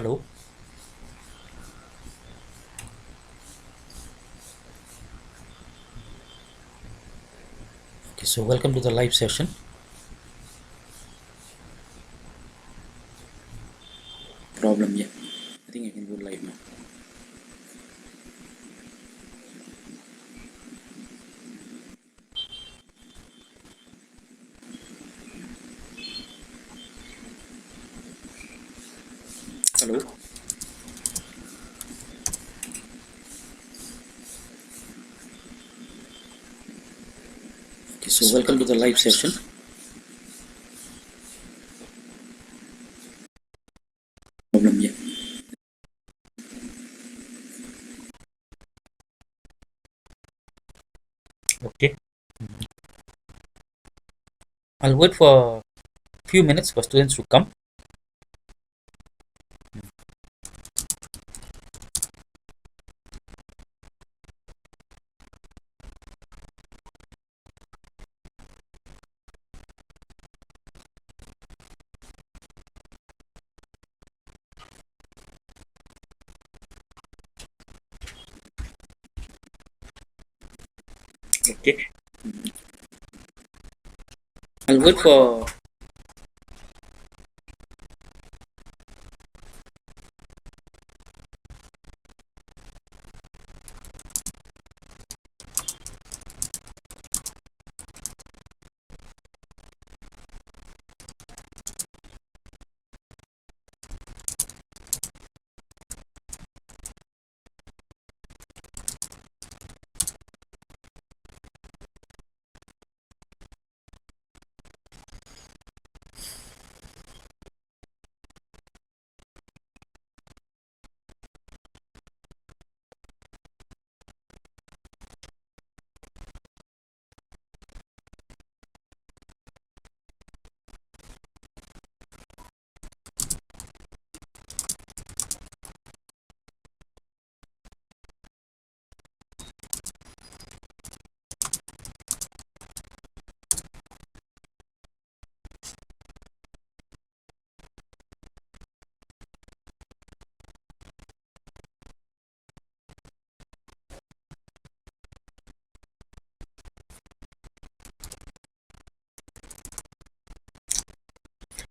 Hello. Okay, so welcome to the live session. Problem, yeah. I think I can go live now. Hello. Okay, so welcome to the live session. Problem, yeah. Okay. I'll wait for a few minutes for students to come. Okay. I'll wait for.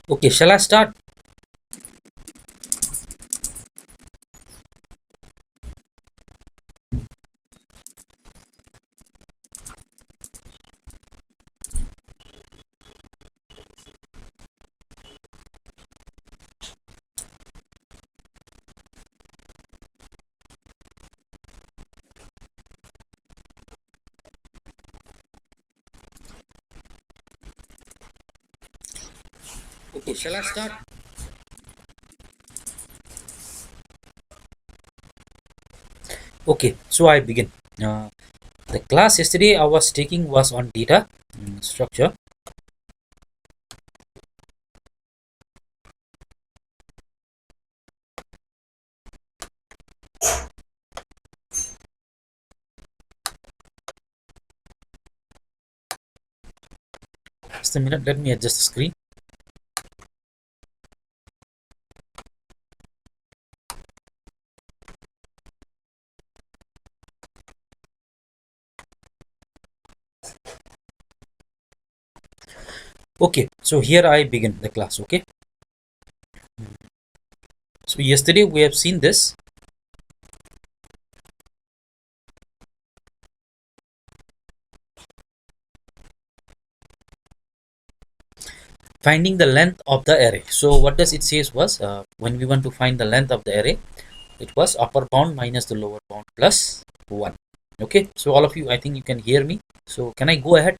Okay, shall I start? Okay, shall I start? Okay, so I begin. The class yesterday I was taking was on data structure. Just a minute, let me adjust the screen. Okay, so here I begin the class. Okay, so yesterday we have seen this. Finding the length of the array. So what does it says was when we want to find the length of the array, it was upper bound minus the lower bound plus 1. Okay, so all of you, I think you can hear me. So can I go ahead?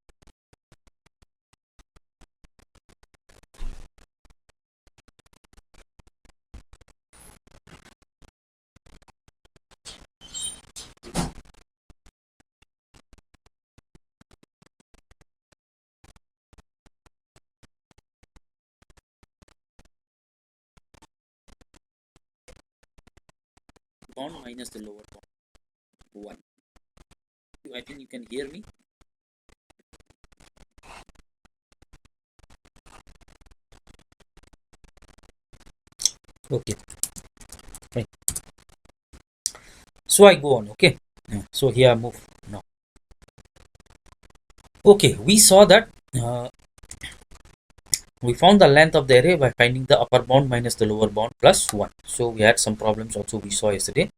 Bound minus the lower bound 1. I think you can hear me. Okay, Right. So I go on. Okay. So here I move now. Okay, we saw that we found the length of the array by finding the upper bound minus the lower bound plus 1. So we had some problems also we saw yesterday.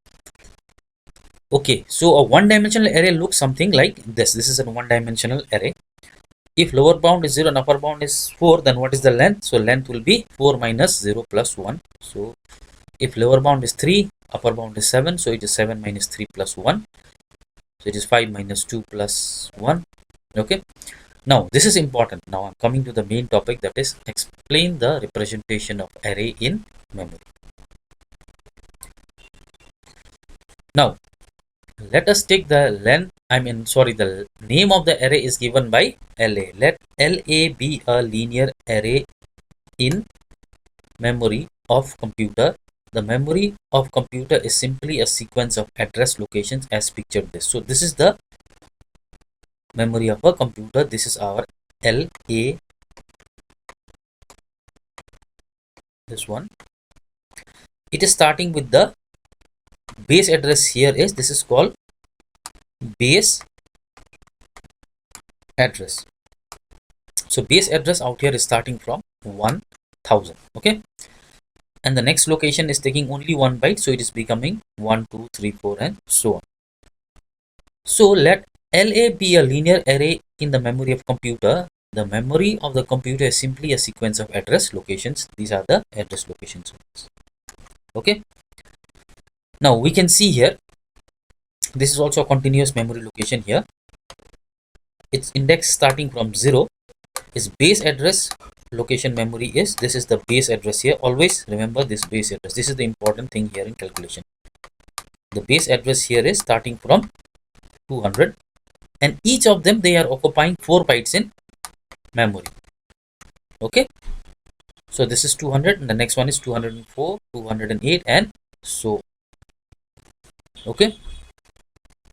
Okay, so a one-dimensional array looks something like this. This is a one-dimensional array. If lower bound is 0 and upper bound is 4, then what is the length? So length will be 4 minus 0 plus 1. So if lower bound is 3, upper bound is 7, so it is 7 minus 3 plus 1. So it is 5 minus 2 plus 1. Okay. Now this is important. Now I'm coming to the main topic, that is explain the representation of array in memory. Now let us take the the name of the array is given by LA. Let LA be a linear array in memory of computer. The memory of computer is simply a sequence of address locations as pictured this. So this is the memory of a computer. This is our LA, this one. It is starting with the base address. Here is, this is called base address. So base address out here is starting from 1000. Okay, and the next location is taking only 1 byte, so it is becoming 1 2 3 4 and so on. So let LA be a linear array in the memory of computer. The memory of the computer is simply a sequence of address locations. These are the address locations. Okay, now we can see here, this is also a continuous memory location. Here its index starting from 0 is base address location. Memory is, this is the base address here. Always remember this base address. This is the important thing here in calculation. The base address here is starting from 200, and each of them, they are occupying 4 bytes in memory. Okay, so this is 200 and the next one is 204, 208 and so. Okay,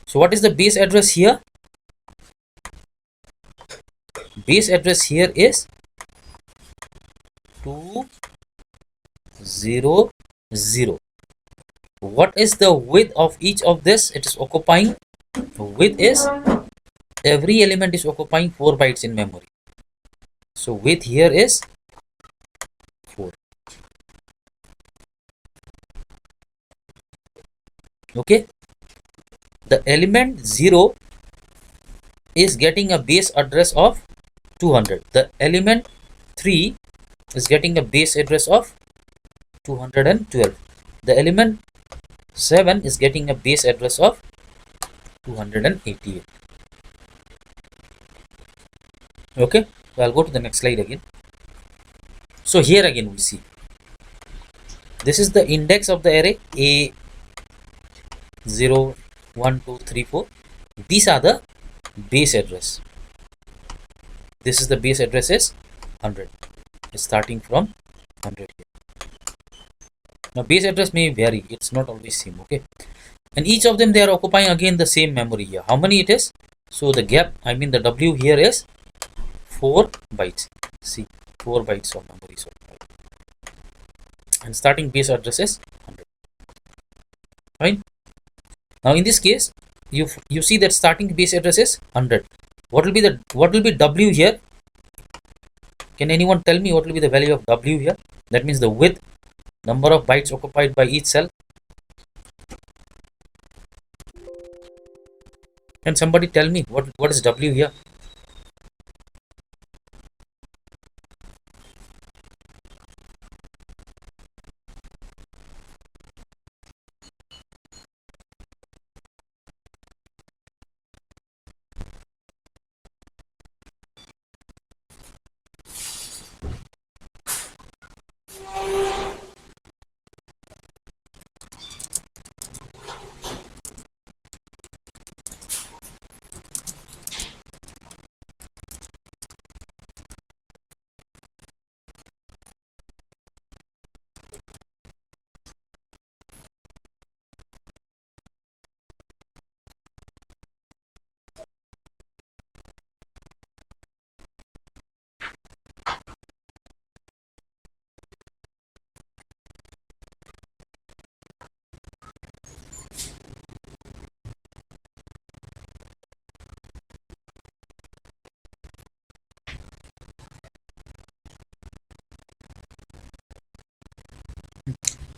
so what is the base address here? Base address here is 200. What is the width of each of this? It is occupying, width is, every element is occupying 4 bytes in memory. So width here is 4. Okay, the element 0 is getting a base address of 200. The element 3 is getting a base address of 212. The element 7 is getting a base address of 288. Okay, so I'll go to the next slide again. So here again we see, this is the index of the array A 0 1 2 3 4. These are the base address. This is the base address is 100. It's starting from 100 here. Now base address may vary, it's not always same. Okay, and each of them, they are occupying again the same memory here. How many it is? So the gap, I mean the W here is 4 bytes. See, 4 bytes of memory. So and starting base address is 100. Fine. Now in this case, you see that starting base address is 100. What will be W here? Can anyone tell me what will be the value of W here? That means the width, number of bytes occupied by each cell. Can somebody tell me what is W here?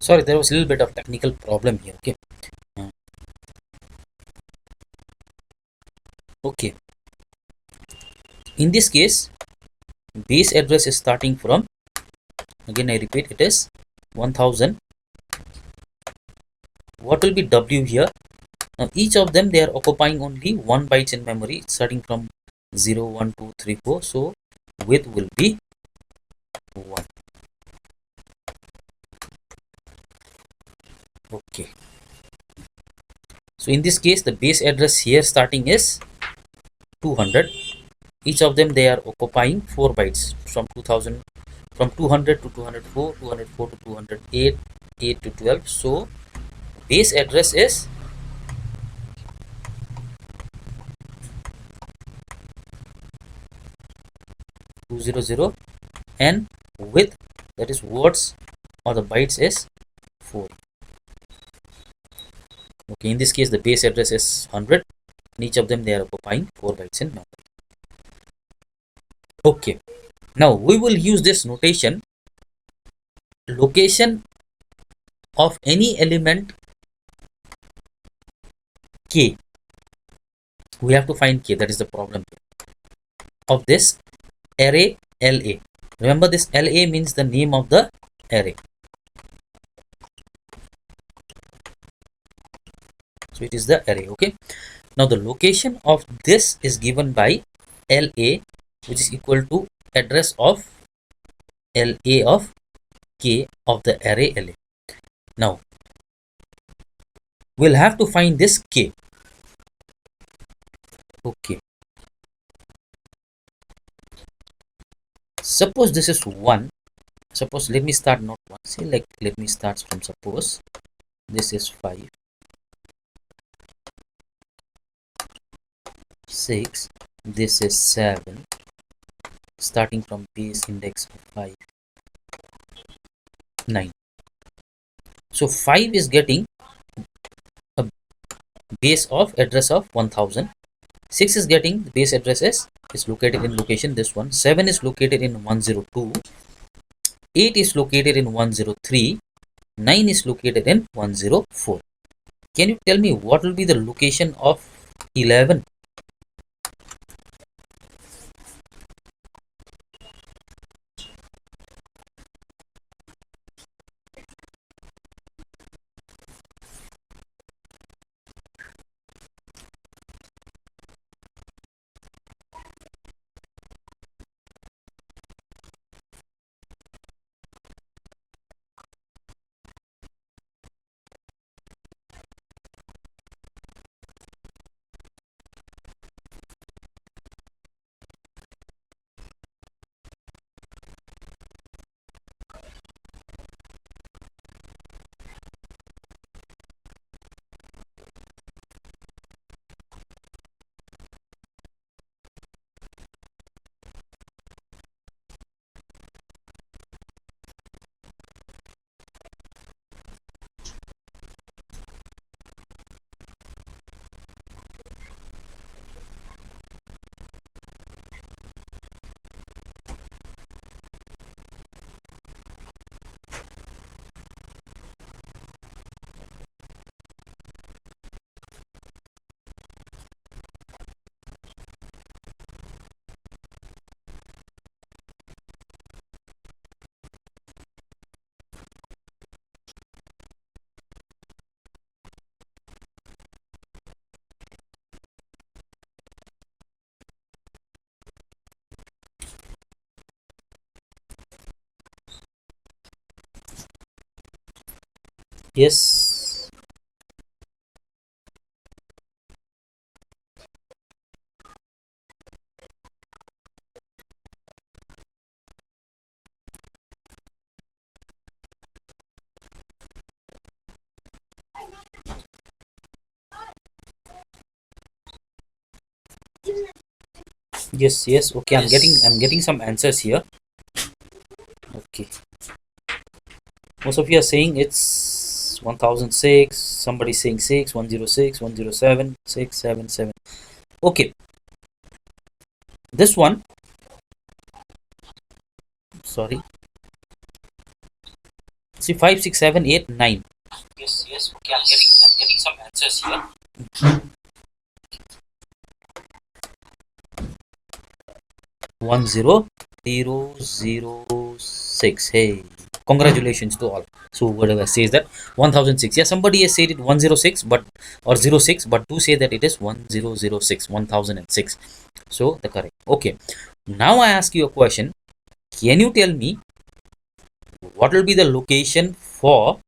Sorry, there was a little bit of technical problem here. Okay. Uh, okay. In this case, base address is starting from, again I repeat, it is 1000. What will be W here? Now each of them, they are occupying only 1 bytes in memory, starting from 0, 1, 2, 3, 4. So width will be 1. Okay. So in this case, the base address here starting is 200. Each of them, they are occupying 4 bytes from 2000, from 200 to 204, 204 to 208, 8 to 12. So base address is 200, and width, that is words or the bytes, is 4. Okay, in this case the base address is 100, and each of them, they are occupying 4 bytes in memory. Okay, now we will use this notation. Location of any element k, we have to find k, that is the problem of this array LA. Remember, this LA means the name of the array. So it is the array. Okay, now the location of this is given by LA, which is equal to address of LA of k of the array LA. Now we'll have to find this k. Okay, suppose this is 1. Suppose, let me start not 1, say like, let me start from, suppose this is 5, 6, this is 7, starting from base index of 5, 9. So 5 is getting a base of address of 1000. 6 is getting the base address is located in location this one. 7 is located in 102. 8 is located in 103. 9 is located in 104. Can you tell me what will be the location of 11? Yes. Yes, yes. Okay, I'm getting some answers here. Okay. Most of you are saying it's 1006, somebody saying 6, 106, 107, 6, 7, 7. Okay. This one, sorry. See, 5, 6, 7, 8, 9. Yes, yes. Okay, I'm getting some answers here. 10006. Hey, congratulations to all. So whatever says that 1006. Yeah, somebody has said it 106, but or 06, but to say that it is 1006, 1006. So the correct. Okay. Now I ask you a question. Can you tell me what will be the location for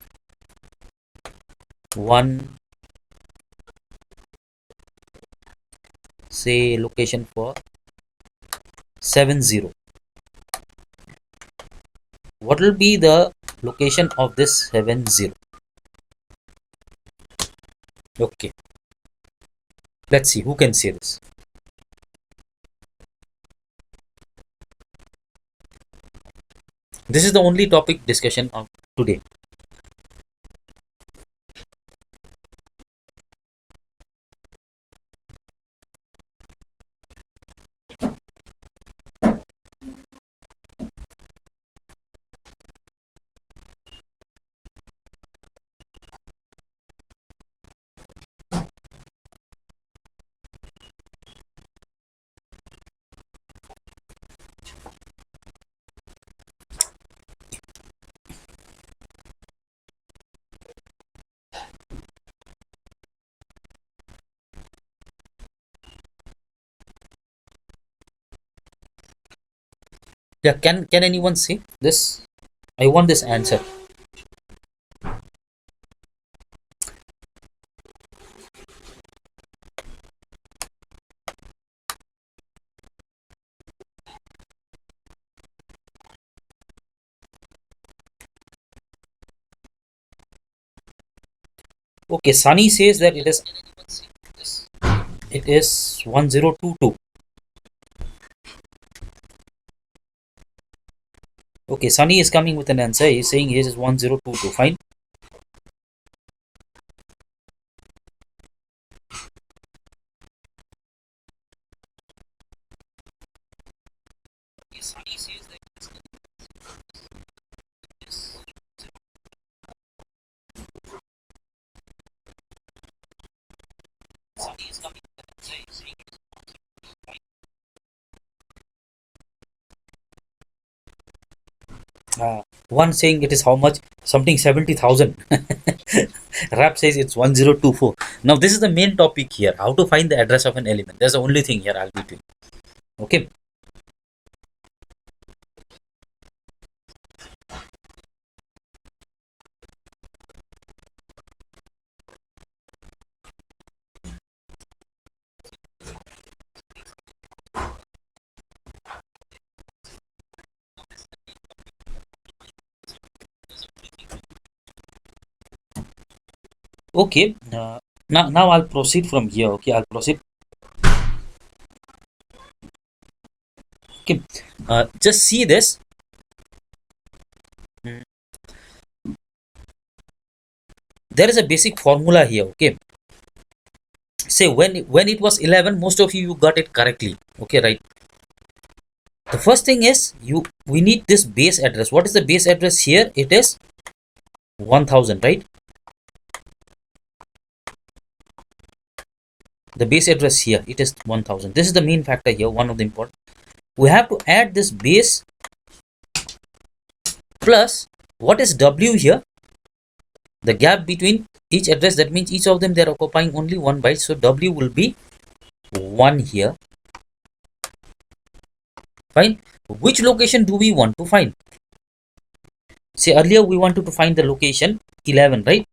one, say location for 70? What will be the location of this 70? Okay, let's see who can say this. This is the only topic discussion of today. Yeah, can anyone say this? I want this answer. Okay, Sunny says that it is 1022. Okay, Sunny is coming with an answer. He's saying his is 1022. Fine. One saying it is how much? Something 70,000. Rap says it's 1024. Now, this is the main topic here, how to find the address of an element. That's the only thing here I'll be doing. Okay. Okay. Now I'll proceed from here. Okay, I'll proceed. Okay. Just see this. Mm, There is a basic formula here. Okay. Say when it was 11, most of you got it correctly. Okay, right. The first thing is we need this base address. What is the base address here? It is 1000, right? The base address here, it is 1000. This is the main factor here, one of the important. We have to add this base plus what is W here? The gap between each address. That means each of them, they are occupying only 1 byte. So W will be 1 here. Fine. Which location do we want to find? Say earlier we wanted to find the location 11, right?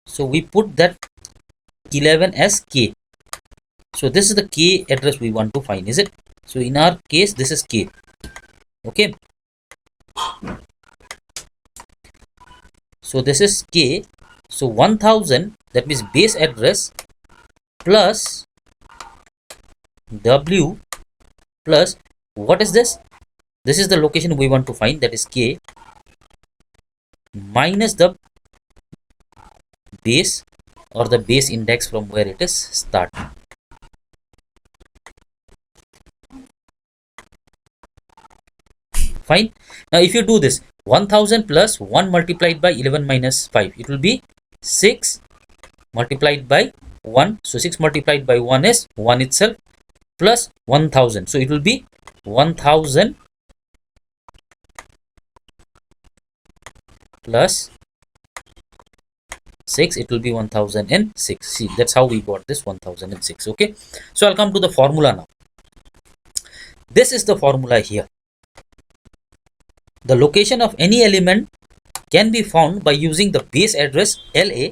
So we put that 11 as K. So this is the K address we want to find, is it? So in our case, this is K. Okay. So this is K. So 1000, that means base address plus W plus what is this? This is the location we want to find, that is K, minus the base or the base index from where it is start. Fine. Now if you do this, 1000 plus 1 multiplied by 11 minus 5. It will be 6 multiplied by 1. So 6 multiplied by 1 is 1 itself, plus 1000. So it will be 1000 plus 6. It will be 1006. See, that's how we got this 1006. Okay. So I'll come to the formula now. This is the formula here. The location of any element can be found by using the base address LA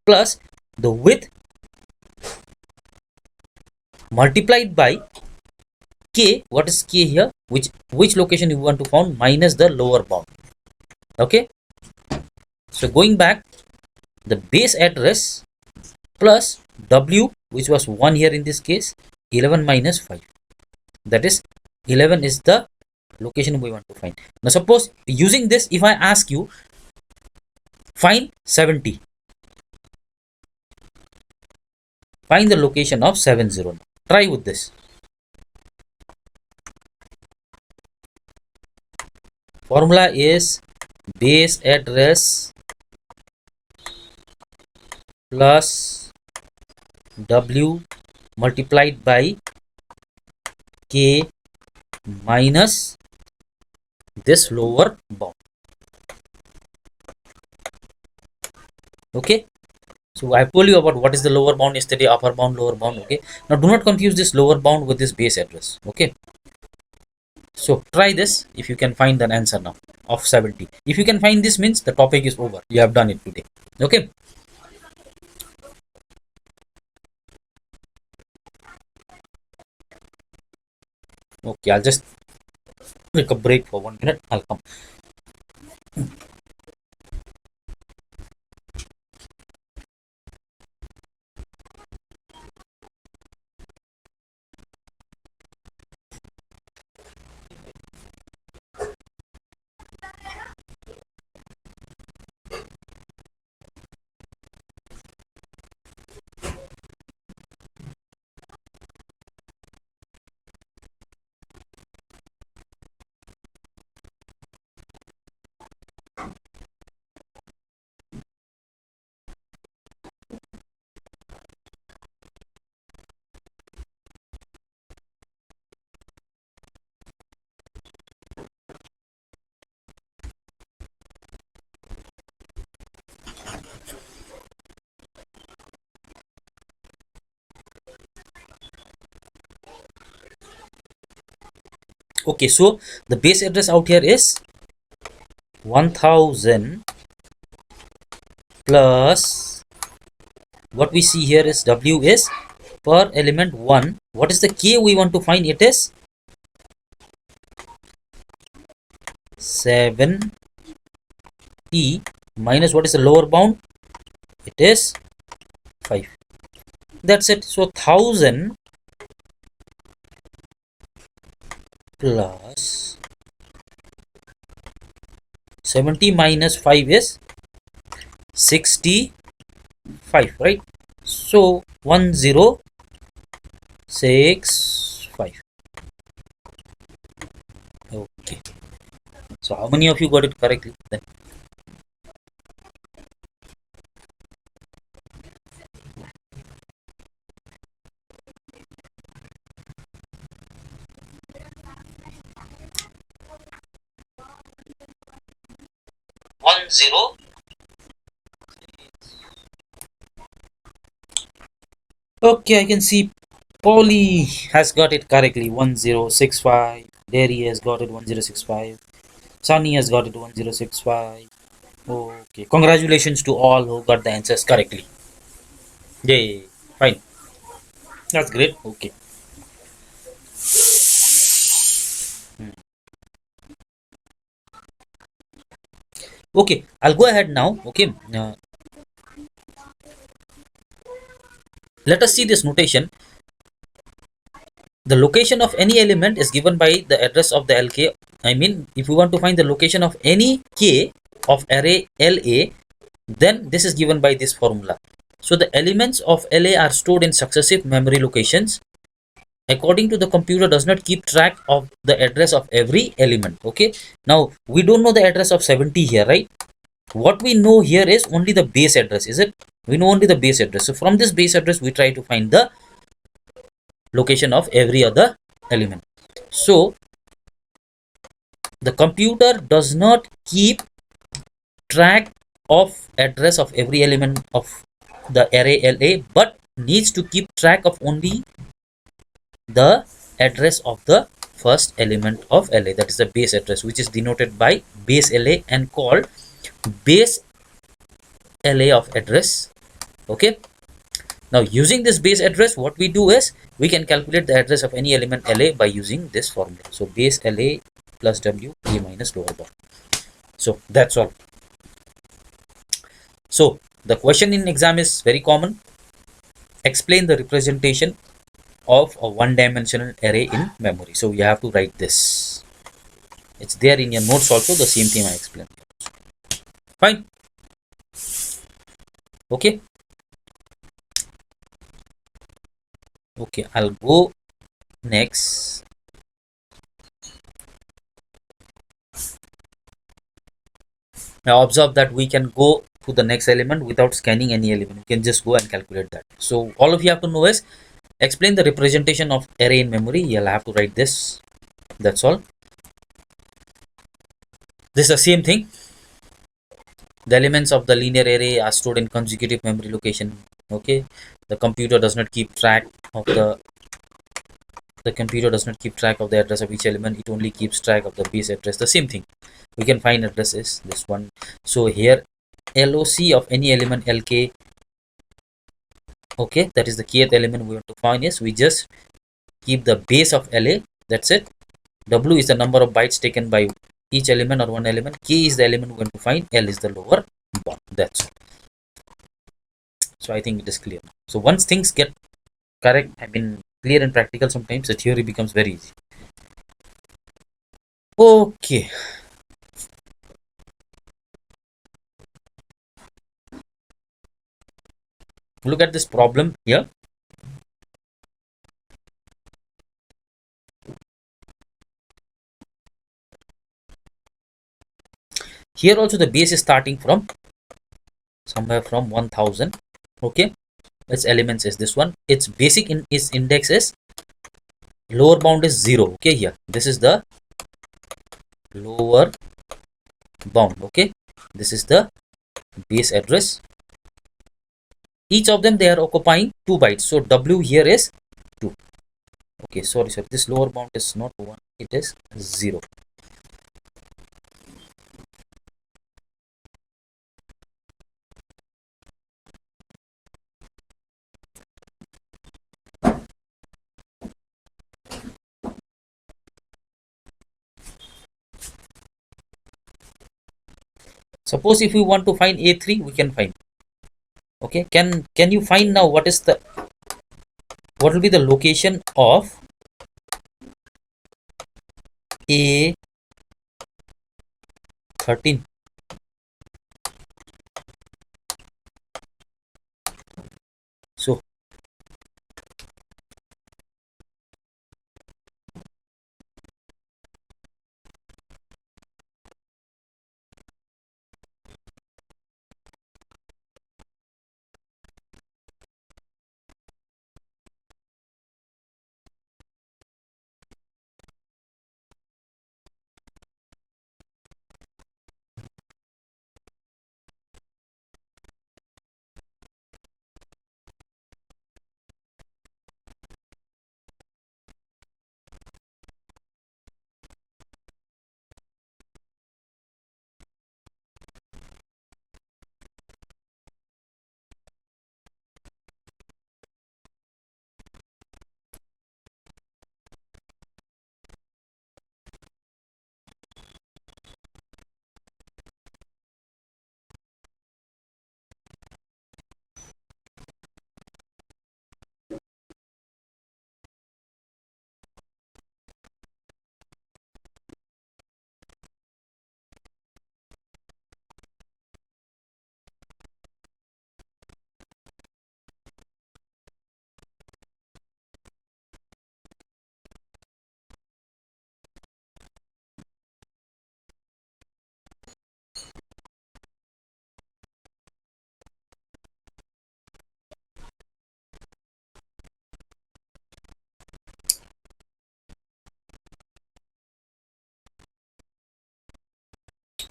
plus the width multiplied by K. What is K here? Which location you want to found minus the lower bound. Okay. So going back, the base address plus W, which was 1 here in this case, 11 minus 5. That is 11 is the location we want to find. Now suppose using this, if I ask you find 70, find the location of 70. Try with this. Formula is base address plus W multiplied by K minus this lower bound. Okay. So I told you about what is the lower bound yesterday, upper bound, lower bound. Okay. Now do not confuse this lower bound with this base address. Okay. So try this if you can find an answer now of 70. If you can find this, means the topic is over. You have done it today. Okay. Okay, I'll just take a break for 1 minute. I'll come. Okay, so the base address out here is 1000 plus what we see here is W is per element 1. What is the K we want to find? It is 70 minus what is the lower bound? It is 5. That's it. So 1000 plus 70 minus 5 is 65, right? So 1065. Okay. So how many of you got it correctly then? Zero. Okay, I can see Polly has got it correctly. 1065. Derry has got it 1065. Sunny has got it 1065. Okay, congratulations to all who got the answers correctly. Yay, fine. That's great. Okay. Okay, I'll go ahead now. Okay. Let us see this notation. The location of any element is given by the address of the LK. I mean, if we want to find the location of any K of array LA, then this is given by this formula. So the elements of LA are stored in successive memory locations according to the computer does not keep track of the address of every element. Okay, now we don't know the address of 70 here, right? What we know here is only the base address, is it? We know only the base address. So from this base address we try to find the location of every other element. So the computer does not keep track of address of every element of the array LA, but needs to keep track of only the address of the first element of LA, that is the base address, which is denoted by base LA and called base LA of address. Okay, now using this base address, what we do is we can calculate the address of any element LA by using this formula. So base LA plus W A minus lower bound. So that's all. So the question in exam is very common. Explain the representation of a one-dimensional array in memory. So you have to write this. It's there in your notes also, the same thing I explained. Fine. Okay. Okay, I'll go next. Now observe that we can go to the next element without scanning any element. You can just go and calculate that. So all of you have to know is explain the representation of array in memory. You'll have to write this. That's all. This is the same thing. The elements of the linear array are stored in consecutive memory location. Okay, the computer does not keep track of the computer does not keep track of the address of each element. It only keeps track of the base address. The same thing, we can find address is this one. So here LOC of any element LK, okay, that is the kth element we want to find. Is we just keep the base of LA, that's it. W is the number of bytes taken by each element or one element. K is the element we want to find. L is the lower bound. That's all. So I think it is clear. So once things get correct, I mean clear and practical, sometimes the theory becomes very easy. Okay. Look at this problem here. Here also the base is starting from somewhere from 1000. Okay, its elements is this one. Its basic in its index is lower bound is 0. Okay, here this is the lower bound. Okay, this is the base address. Each of them, they are occupying 2 bytes. So W here is 2. Okay, sorry, this lower bound is not 1, it is 0. Suppose if we want to find A3, we can find. Okay, can you find now what will be the location of A13? So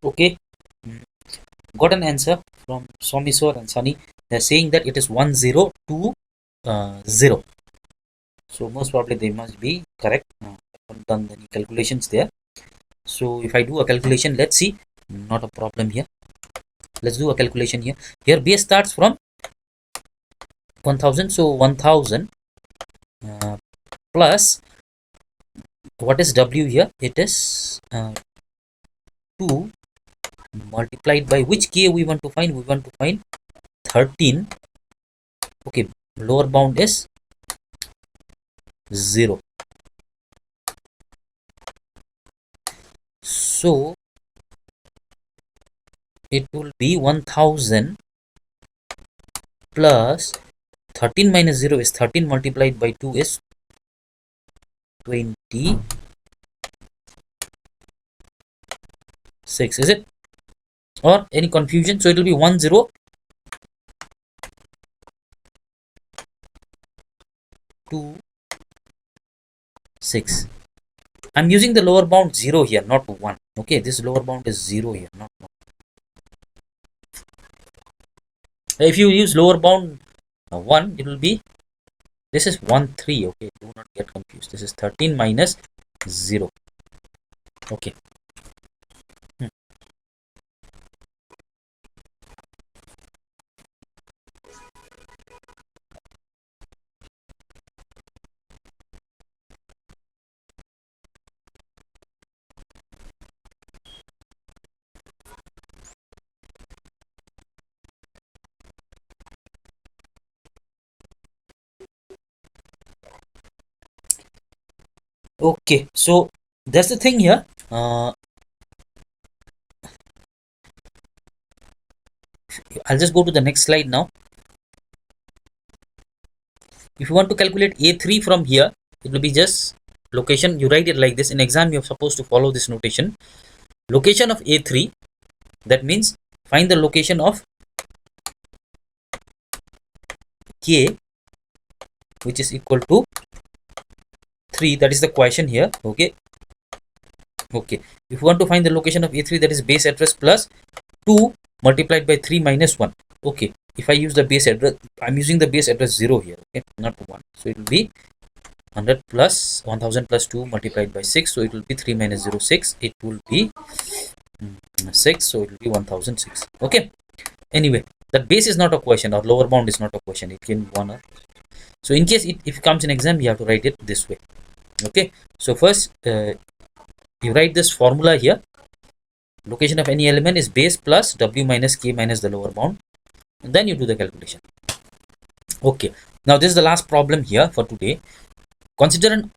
Okay. Mm, got an answer from Somiswar and Sunny. They're saying that it is 1020. So most probably they must be correct. I haven't done any calculations there. So if I do a calculation, let's see. Not a problem here. Let's do a calculation here. Here base starts from 1000. So 1000 plus what is W here? It is 2 multiplied by which K we want to find? We want to find 13. Okay, lower bound is 0. So it will be 1000 plus 13 minus 0 is 13 multiplied by 2 is 26. Is it? Or any confusion? So it will be 1026. I'm using the lower bound 0 here, not 1. Okay, this lower bound is 0 here, not 1. If you use lower bound 1, it will be, this is 1 3. Okay, do not get confused. This is 13 minus 0. Okay. Okay, so that's the thing here. I'll just go to the next slide now. If you want to calculate A3 from here, it will be just location. You write it like this. In exam, you're supposed to follow this notation. Location of A3, that means find the location of K, which is equal to 3. That is the question here. Okay. Okay. If you want to find the location of A3, that is base address plus 2 multiplied by 3 minus 1. Okay. If I use the base address, I'm using the base address 0 here. Okay. Not 1. So it will be 100 plus 1000 plus 2 multiplied by 6. So it will be 3 minus 0, 6. It will be 6. So it will be 1006. Okay. Anyway, that base is not a question, or lower bound is not a question. It can be 1 or. So in case if it comes in exam, you have to write it this way. Okay. So first, you write this formula here. Location of any element is base plus W minus K minus the lower bound. And then you do the calculation. Okay. Now this is the last problem here for today. Consider an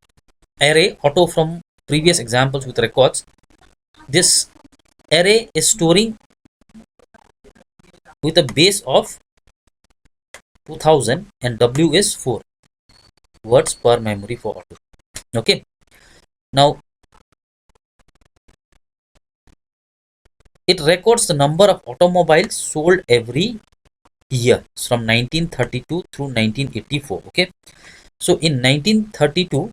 array auto from previous examples with records. This array is storing with a base of 2000 and W is 4 words per memory for auto. Okay. Now it records the number of automobiles sold every year from 1932 through 1984. Okay. So in 1932,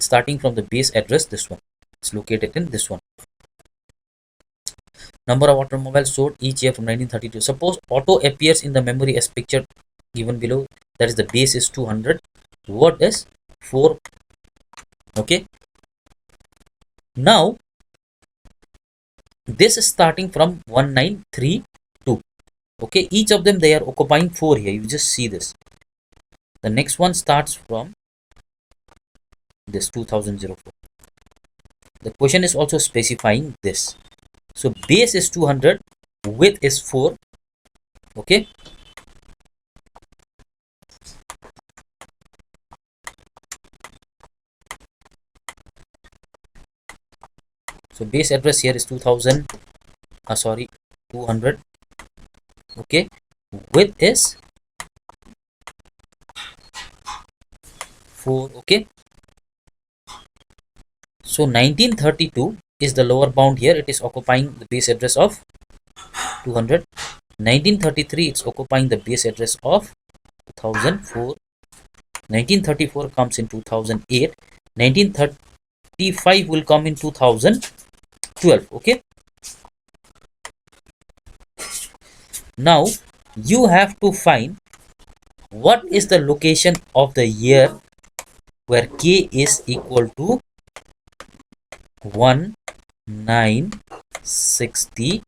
starting from the base address, this one, it's located in this one. Number of automobiles sold each year from 1932. Suppose auto appears in the memory as pictured given below. That is, the base is 200. Word is 4. Okay. Now this is starting from 1932. Okay, each of them, they are occupying 4 here. You just see this. The next one starts from this 2004. The question is also specifying this. So base is 200, width is 4. Okay. So base address here is 2000. 200. Okay. Width is 4. Okay. So 1932 is the lower bound here. It is occupying the base address of 200. 1933, it's occupying the base address of 2004. 1934 comes in 2008. 1935 will come in 2012. Okay. Now you have to find what is the location of the year where k is equal to 1, 9, 60.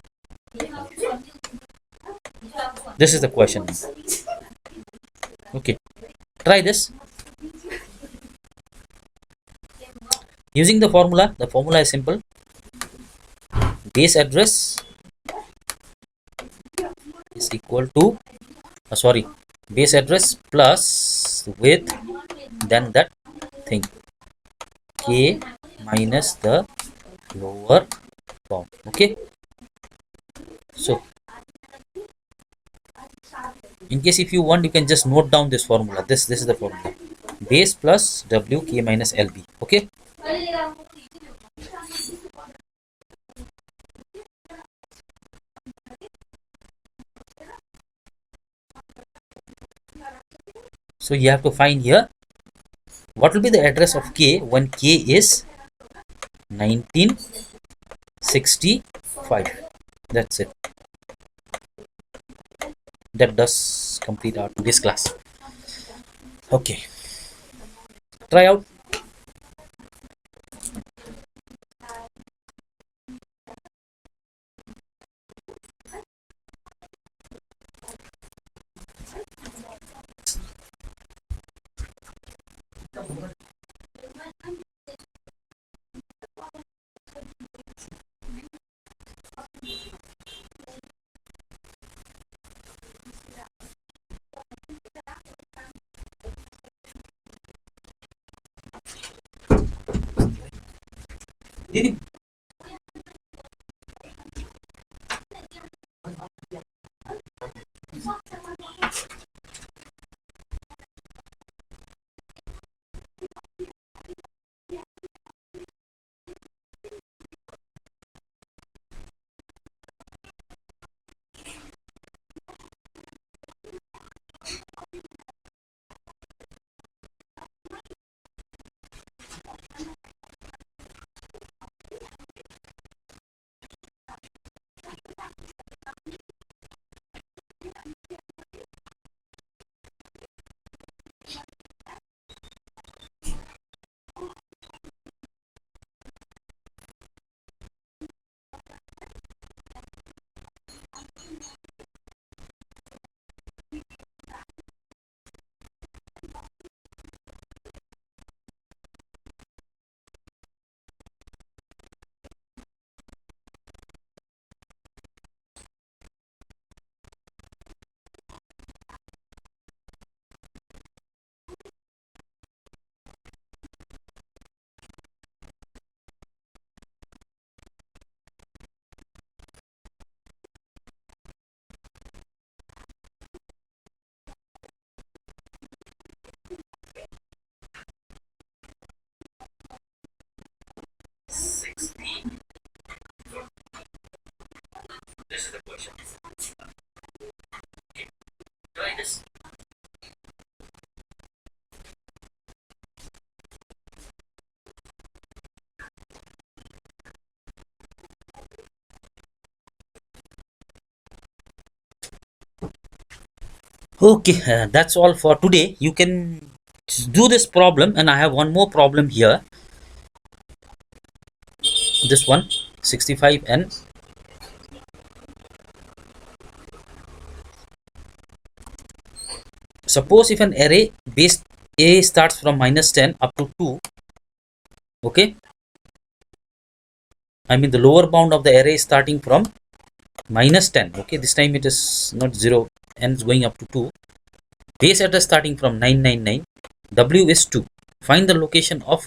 This is the question. Okay, try this using the formula. The formula is simple. Base address is equal to base address plus width, then that thing k minus the lower bound. Okay, so in case if you want, you can just note down this formula. This is the formula: base plus w k minus lb. Okay, so you have to find here what will be the address of k when k is 1965. That's it. That does complete our today's class. Okay, try out. Didi. This is the question. Try this. Okay, that's all for today. You can do this problem, and I have one more problem here. This one, 65 and suppose if an array base a starts from -10 up to 2. Okay, I mean the lower bound of the array is starting from -10. Okay, this time it is not 0 and it's going up to 2. Base address starting from 999. W is 2. Find the location of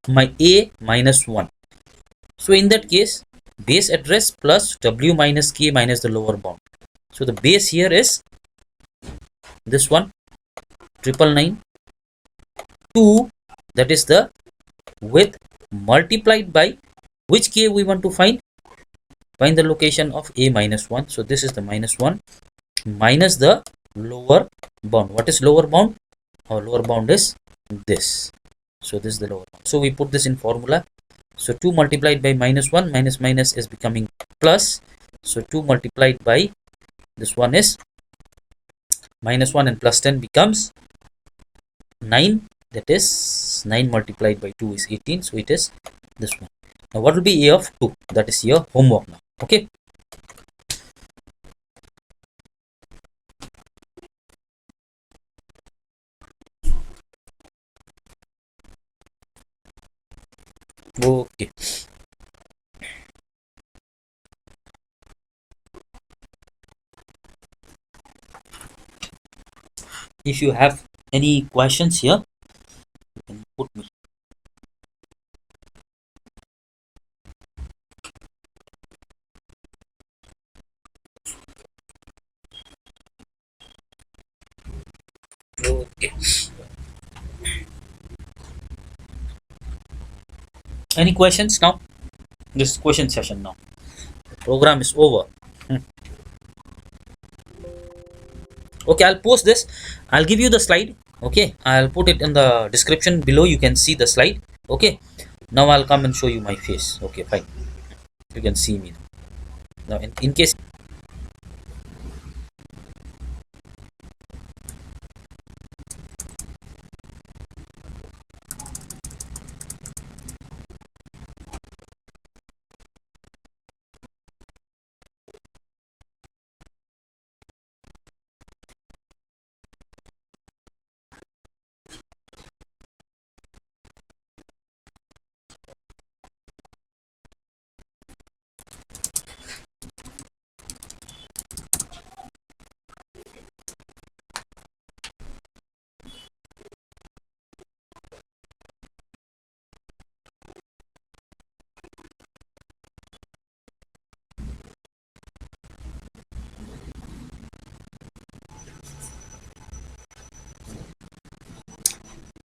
my a minus 1. So in that case, base address plus w minus k minus the lower bound. So the base here is this one, 999. 2, that is the width, multiplied by which k we want to find the location of a minus 1. So this is the -1 minus the lower bound. What is lower bound? Our lower bound is this. So this is the lower bound. So we put this in formula. So 2 multiplied by -1 minus minus is becoming plus. So 2 multiplied by This one is minus 1 and plus 10 becomes 9. That is 9 multiplied by 2 is 18. So it is this one. Now what will be a of 2? That is your homework now. Okay. Okay. If you have any questions here, you can put me. Okay. Any questions now? This question session now. The program is over. Okay, I'll post this. I'll give you the slide. Okay, I'll put it in the description below. You can see the slide. Okay, now I'll come and show you my face. Okay, fine. You can see me now. In case.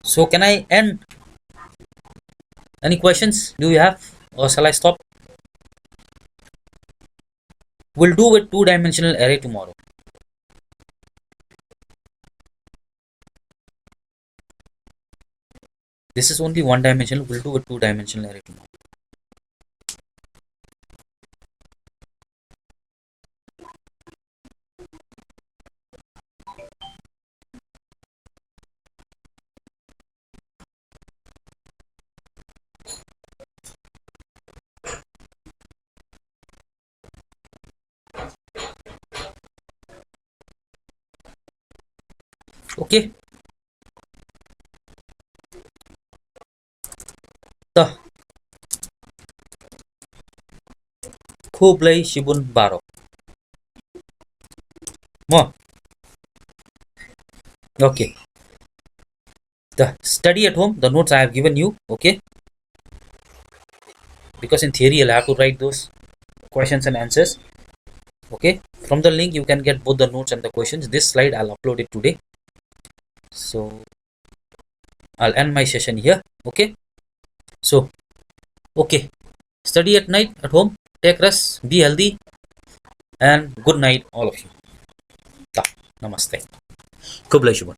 So can I end? Any questions do you have, or shall I stop? We'll do with two-dimensional array tomorrow. This is only one dimensional. We'll do with two-dimensional array tomorrow. Okay. The Kublai Shibun Baro. More. Okay. The study at home, the notes I have given you. Okay. Because in theory you'll have to write those questions and answers. Okay. From the link you can get both the notes and the questions. This slide I'll upload it today. So I'll end my session here. Okay. So okay. Study at night at home. Take rest. Be healthy. And good night, all of you. Ta. Namaste. Kublai Shibun.